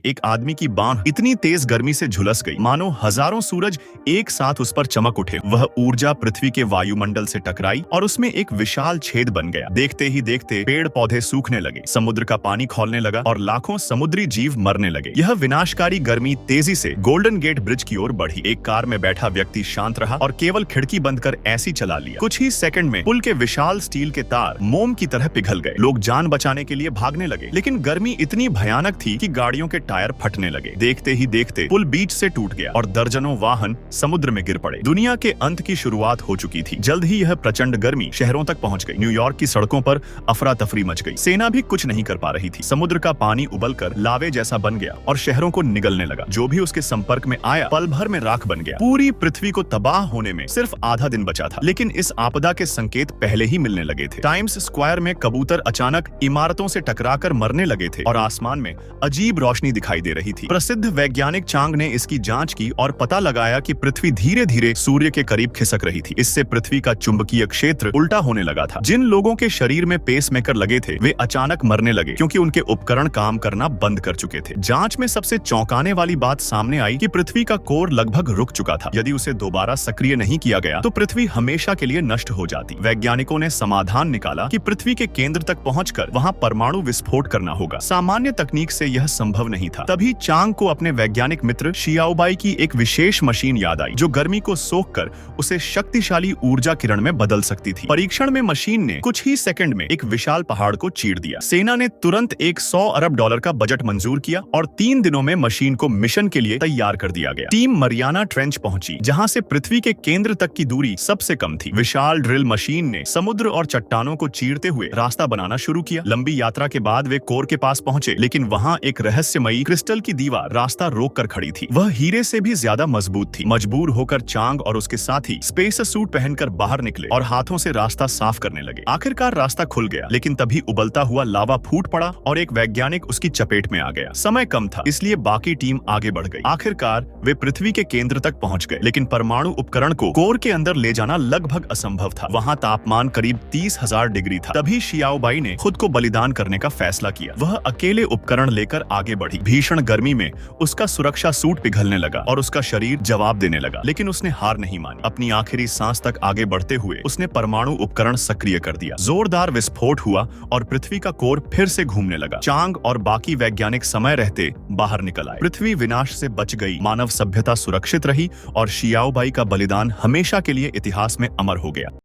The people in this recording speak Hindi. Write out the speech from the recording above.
एक आदमी की बांह इतनी तेज गर्मी से झुलस गई मानो हजारों सूरज एक साथ उस पर चमक उठे। वह ऊर्जा पृथ्वी के वायुमंडल से टकराई और उसमें एक विशाल छेद बन गया। देखते ही देखते पेड़ पौधे सूखने लगे, समुद्र का पानी खौलने लगा और लाखों समुद्री जीव मरने लगे। यह विनाशकारी गर्मी तेजी से गोल्डन गेट ब्रिज की ओर बढ़ी। एक कार में बैठा व्यक्ति शांत रहा और केवल खिड़की बंद कर ऐसी चला लिया। कुछ ही सेकंड में पुल के विशाल स्टील के तार मोम की तरह पिघल गए। लोग जान बचाने के लिए भागने लगे, लेकिन गर्मी इतनी भयानक थी कि गाड़ियों के टायर फटने लगे। देखते ही देखते पुल बीच से टूट गया और दर्जनों वाहन समुद्र में गिर पड़े। दुनिया के अंत की शुरुआत हो चुकी थी। जल्द ही यह प्रचंड गर्मी शहरों तक पहुंच गई। न्यूयॉर्क की सड़कों पर अफरा तफरी मच गई। सेना भी कुछ नहीं कर पा रही थी। समुद्र का पानी उबलकर लावे जैसा बन गया और शहरों को निगलने लगा। जो भी उसके संपर्क में आया पल भर में राख बन गया। पूरी पृथ्वी को तबाह होने में सिर्फ आधा दिन बचा था, लेकिन इस आपदा के संकेत पहले ही मिलने लगे थे। टाइम्स स्क्वायर में कबूतर अचानक इमारतों से टकराकर मरने लगे थे और आसमान में अजीब रोशनी दिखाई दे रही थी। प्रसिद्ध वैज्ञानिक चांग ने इसकी जांच की और पता लगाया कि पृथ्वी धीरे धीरे सूर्य के करीब खिसक रही थी। इससे पृथ्वी का चुंबकीय क्षेत्र उल्टा होने लगा था। जिन लोगों के शरीर में पेसमेकर लगे थे वे अचानक मरने लगे, क्योंकि उनके उपकरण काम करना बंद कर चुके थे। जांच में सबसे चौंकाने वाली बात सामने आई कि पृथ्वी का कोर लगभग रुक चुका था। यदि उसे दोबारा सक्रिय नहीं किया गया तो पृथ्वी हमेशा के लिए नष्ट हो जाती। वैज्ञानिकों ने समाधान निकाला कि पृथ्वी के केंद्र तक पहुंचकर वहां परमाणु विस्फोट करना होगा। सामान्य तकनीक से यह संभव नहीं था। तभी चांग को अपने वैज्ञानिक मित्र शियाओबाई की एक विशेष मशीन याद आई, जो गर्मी को सोखकर उसे शक्तिशाली ऊर्जा किरण में बदल सकती थी। परीक्षण में मशीन ने कुछ ही सेकंड में एक विशाल पहाड़ को चीर दिया। सेना ने तुरंत एक $100 अरब का बजट मंजूर किया और 3 दिनों में मशीन को मिशन के लिए तैयार कर दिया गया। टीम मरियाना ट्रेंच पहुंची, जहां से पृथ्वी के केंद्र तक की दूरी सबसे कम थी। विशाल ड्रिल मशीन ने समुद्र और चट्टानों को चीरते हुए रास्ता बनाना शुरू किया। लंबी यात्रा के बाद वे कोर के पास पहुंचे, लेकिन वहां एक रहस्यमयी क्रिस्टल की दीवार रास्ता रोक कर खड़ी थी। वह हीरे से भी ज्यादा मजबूत थी। मजबूर होकर चांग और उसके साथी स्पेस सूट पहनकर बाहर निकले और हाथों से रास्ता साफ करने लगे। आखिरकार रास्ता खुल गया, लेकिन तभी उबलता हुआ लावा फूट पड़ा और एक वैज्ञानिक उसकी चपेट में आ गया। समय कम था, इसलिए बाकी टीम आगे बढ़ गई। आखिरकार वे पृथ्वी के केंद्र तक पहुंच गए, लेकिन परमाणु उपकरण को कोर के अंदर ले जाना लगभग असंभव था। वहां तापमान करीब 30,000 डिग्री था। तभी शियाओबाई ने खुद को बलिदान करने का फैसला किया। वह अकेले उपकरण लेकर आगे बढ़ी। भीषण गर्मी में उसका सुरक्षा सूट पिघलने लगा और उसका शरीर जवाब देने लगा, लेकिन उसने हार नहीं मानी। अपनी आखिरी सांस तक आगे बढ़ते हुए उसने परमाणु उपकरण सक्रिय कर दिया। जोरदार विस्फोट हुआ और पृथ्वी का कोर फिर से घूमने लगा। चांग और बाकी वैज्ञानिक समय रहते बाहर निकल आए। पृथ्वी विनाश से बच गई, मानव सभ्यता सुरक्षित रही और शियाओबाई का बलिदान हमेशा के लिए इतिहास में अमर हो गया।